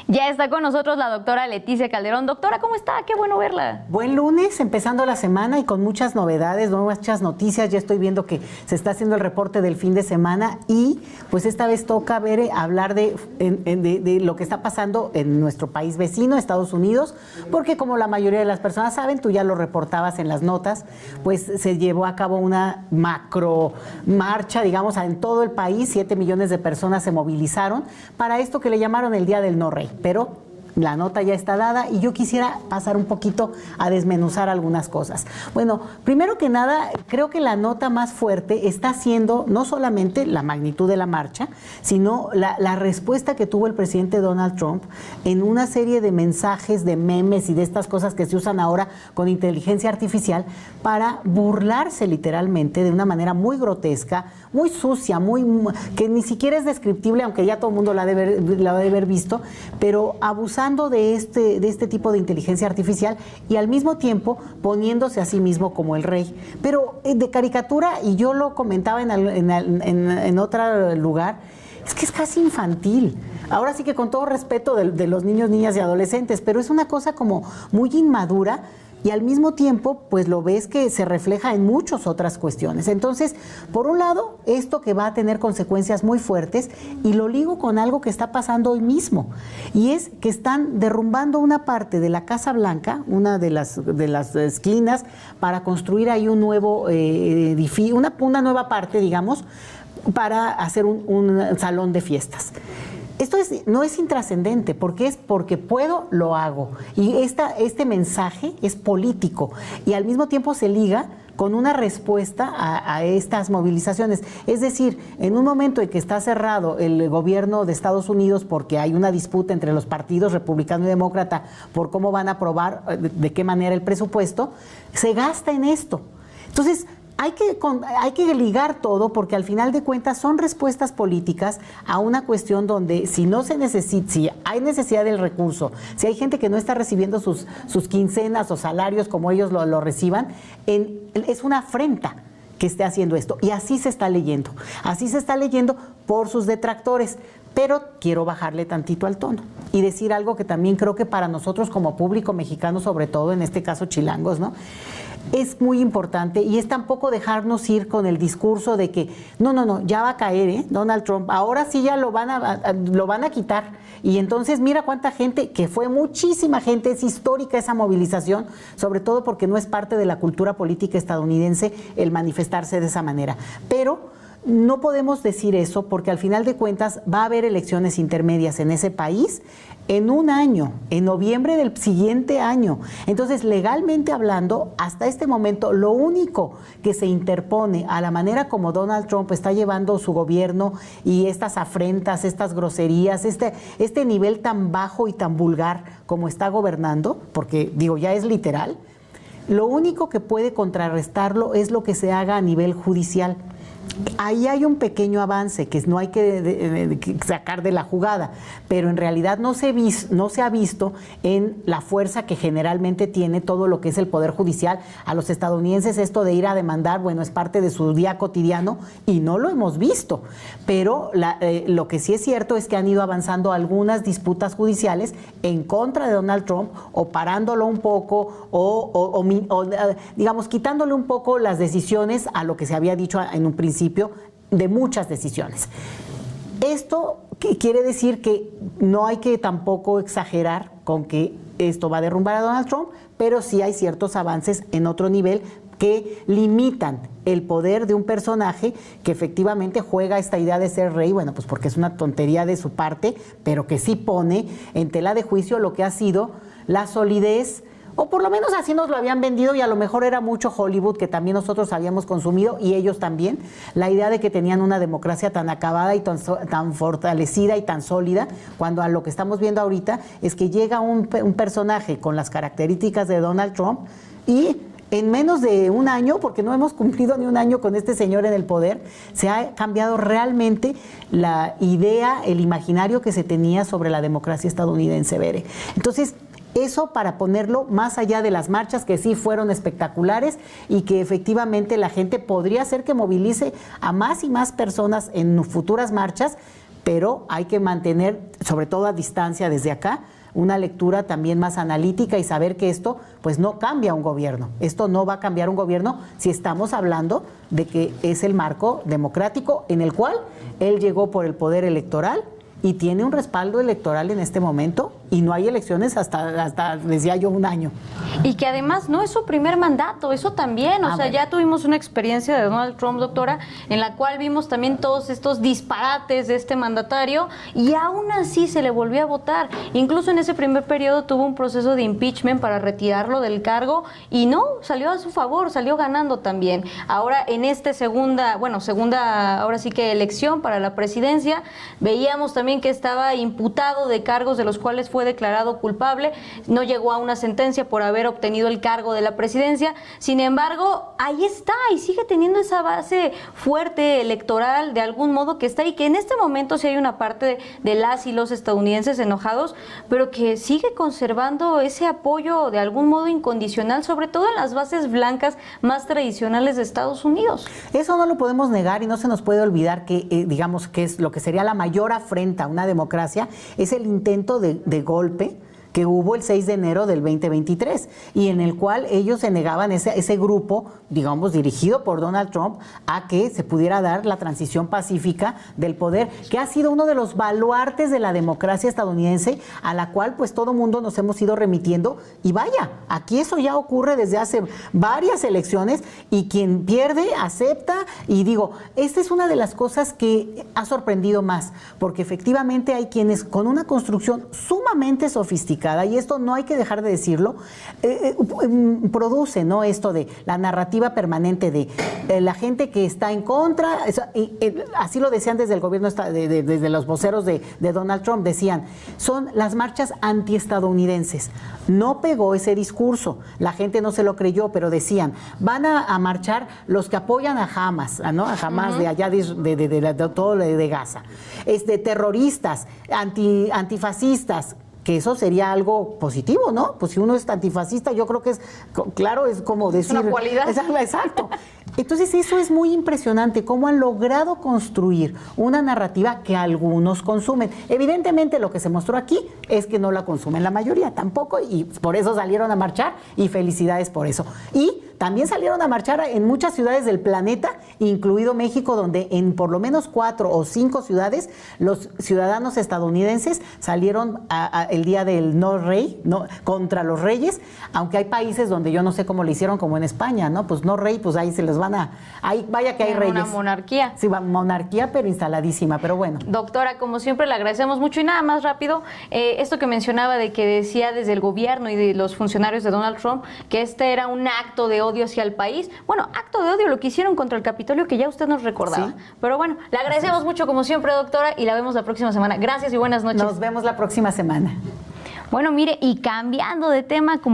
Ya está con nosotros la doctora Leticia Calderón. Doctora, ¿cómo está? Qué bueno verla. Buen lunes, empezando la semana y con muchas novedades, muchas noticias. Ya estoy viendo que se está haciendo el reporte del fin de semana y pues esta vez toca hablar de lo que está pasando en nuestro país vecino, Estados Unidos, porque como la mayoría de las personas saben, tú ya lo reportabas en las notas, pues se llevó a cabo una macro marcha, digamos, en todo el país. 7 millones de personas se movilizaron para esto que le llamaron el Día del No Rey. Pero la nota ya está dada y yo quisiera pasar un poquito a desmenuzar algunas cosas. Bueno, primero que nada, creo que la nota más fuerte está siendo no solamente la magnitud de la marcha, sino la respuesta que tuvo el presidente Donald Trump en una serie de mensajes, de memes y de estas cosas que se usan ahora con inteligencia artificial para burlarse literalmente de una manera muy grotesca, muy sucia, que ni siquiera es descriptible, aunque ya todo el mundo la debe haber visto, pero abusando de este tipo de inteligencia artificial y al mismo tiempo poniéndose a sí mismo como el rey. Pero de caricatura, y yo lo comentaba en otro lugar, es que es casi infantil. Ahora sí que con todo respeto de los niños, niñas y adolescentes, pero es una cosa como muy inmadura. Y al mismo tiempo, pues lo ves que se refleja en muchas otras cuestiones. Entonces, por un lado, esto que va a tener consecuencias muy fuertes, y lo ligo con algo que está pasando hoy mismo, y es que están derrumbando una parte de la Casa Blanca, una de las esquinas, para construir ahí un nuevo edificio, una nueva parte, digamos, para hacer un salón de fiestas. Esto no es intrascendente, porque puedo, lo hago. Y este mensaje es político y al mismo tiempo se liga con una respuesta a estas movilizaciones. Es decir, en un momento en que está cerrado el gobierno de Estados Unidos porque hay una disputa entre los partidos republicano y demócrata por cómo van a aprobar, de qué manera el presupuesto, se gasta en esto. Entonces, hay que ligar todo porque al final de cuentas son respuestas políticas a una cuestión donde si hay necesidad del recurso, si hay gente que no está recibiendo sus quincenas o salarios como ellos lo reciban, es una afrenta que esté haciendo esto. Y así se está leyendo por sus detractores. Pero quiero bajarle tantito al tono y decir algo que también creo que para nosotros como público mexicano, sobre todo en este caso chilangos, ¿no?, es muy importante, y es tampoco dejarnos ir con el discurso de que no, ya va a caer, Donald Trump, ahora sí ya lo van a quitar. Y entonces mira cuánta gente, que fue muchísima gente, es histórica esa movilización, sobre todo porque no es parte de la cultura política estadounidense el manifestarse de esa manera. Pero no podemos decir eso porque al final de cuentas va a haber elecciones intermedias en ese país en un año, en noviembre del siguiente año. Entonces, legalmente hablando, hasta este momento, lo único que se interpone a la manera como Donald Trump está llevando su gobierno y estas afrentas, estas groserías, este nivel tan bajo y tan vulgar como está gobernando, porque digo, ya es literal, lo único que puede contrarrestarlo es lo que se haga a nivel judicial. Ahí hay un pequeño avance que no hay que sacar de la jugada, pero en realidad no se ha visto en la fuerza que generalmente tiene todo lo que es el Poder Judicial. A los estadounidenses esto de ir a demandar, bueno, es parte de su día cotidiano y no lo hemos visto. Pero lo que sí es cierto es que han ido avanzando algunas disputas judiciales en contra de Donald Trump, o parándolo un poco, o digamos, quitándole un poco las decisiones a lo que se había dicho en un principio de muchas decisiones. Esto quiere decir que no hay que tampoco exagerar con que esto va a derrumbar a Donald Trump, pero sí hay ciertos avances en otro nivel que limitan el poder de un personaje que efectivamente juega esta idea de ser rey, bueno, pues porque es una tontería de su parte, pero que sí pone en tela de juicio lo que ha sido la solidez, o por lo menos así nos lo habían vendido, y a lo mejor era mucho Hollywood que también nosotros habíamos consumido y ellos también, la idea de que tenían una democracia tan acabada y tan fortalecida y tan sólida, cuando a lo que estamos viendo ahorita es que llega un personaje con las características de Donald Trump y en menos de un año, porque no hemos cumplido ni un año con este señor en el poder, se ha cambiado realmente la idea, el imaginario que se tenía sobre la democracia estadounidense, Bere. Entonces, eso para ponerlo más allá de las marchas que sí fueron espectaculares y que efectivamente la gente podría hacer que movilice a más y más personas en futuras marchas, pero hay que mantener, sobre todo a distancia desde acá, una lectura también más analítica y saber que esto pues no cambia un gobierno. Esto no va a cambiar un gobierno si estamos hablando de que es el marco democrático en el cual él llegó por el poder electoral y tiene un respaldo electoral en este momento y no hay elecciones hasta decía yo, un año. Y que además no es su primer mandato, eso también, o sea, bueno, ya tuvimos una experiencia de Donald Trump, doctora, en la cual vimos también todos estos disparates de este mandatario y aún así se le volvió a votar. Incluso en ese primer periodo tuvo un proceso de impeachment para retirarlo del cargo y no, salió a su favor, salió ganando también. Ahora en esta segunda, ahora sí que elección para la presidencia, veíamos también que estaba imputado de cargos de los cuales fue declarado culpable, no llegó a una sentencia por haber obtenido el cargo de la presidencia, sin embargo, ahí está y sigue teniendo esa base fuerte electoral de algún modo que está ahí, que en este momento sí hay una parte de las y los estadounidenses enojados, pero que sigue conservando ese apoyo de algún modo incondicional, sobre todo en las bases blancas más tradicionales de Estados Unidos. Eso no lo podemos negar y no se nos puede olvidar que, digamos, que es lo que sería la mayor afrenta a una democracia, es el intento de golpe que hubo el 6 de enero del 2023 y en el cual ellos se negaban, ese grupo, digamos, dirigido por Donald Trump, a que se pudiera dar la transición pacífica del poder, que ha sido uno de los baluartes de la democracia estadounidense, a la cual pues todo mundo nos hemos ido remitiendo. Y vaya, aquí eso ya ocurre desde hace varias elecciones y quien pierde acepta. Y digo, esta es una de las cosas que ha sorprendido más, porque efectivamente hay quienes con una construcción sumamente sofisticada, y esto no hay que dejar de decirlo, produce, ¿no?, esto de la narrativa permanente de la gente que está en contra, así lo decían desde el gobierno, desde los voceros de Donald Trump, decían, son las marchas antiestadounidenses. No pegó ese discurso, la gente no se lo creyó, pero decían, van a marchar los que apoyan a Hamas, ¿no?, a Hamas de allá de todo de Gaza, terroristas, antifascistas, que eso sería algo positivo, ¿no? Pues si uno es antifascista, yo creo que es, claro, es como decir... Es una cualidad. Exacto. Entonces eso es muy impresionante, cómo han logrado construir una narrativa que algunos consumen. Evidentemente lo que se mostró aquí es que no la consumen la mayoría tampoco, y por eso salieron a marchar, y felicidades por eso. Y también salieron a marchar en muchas ciudades del planeta, incluido México, donde en por lo menos 4 o 5 ciudades los ciudadanos estadounidenses salieron el día del no rey, no, contra los reyes, aunque hay países donde yo no sé cómo le hicieron, como en España, ¿no? Pues no rey, pues ahí se les van a... Ahí vaya que hay reyes. Una monarquía. Sí, monarquía, pero instaladísima, pero bueno. Doctora, como siempre le agradecemos mucho y nada más rápido, esto que mencionaba de que decía desde el gobierno y de los funcionarios de Donald Trump que este era un acto de odio hacia el país. Bueno, acto de odio lo que hicieron contra el Capitolio, que ya usted nos recordaba. Sí. Pero bueno, le agradecemos mucho como siempre, doctora, y la vemos la próxima semana. Gracias y buenas noches. Nos vemos la próxima semana. Bueno, mire, y cambiando de tema, como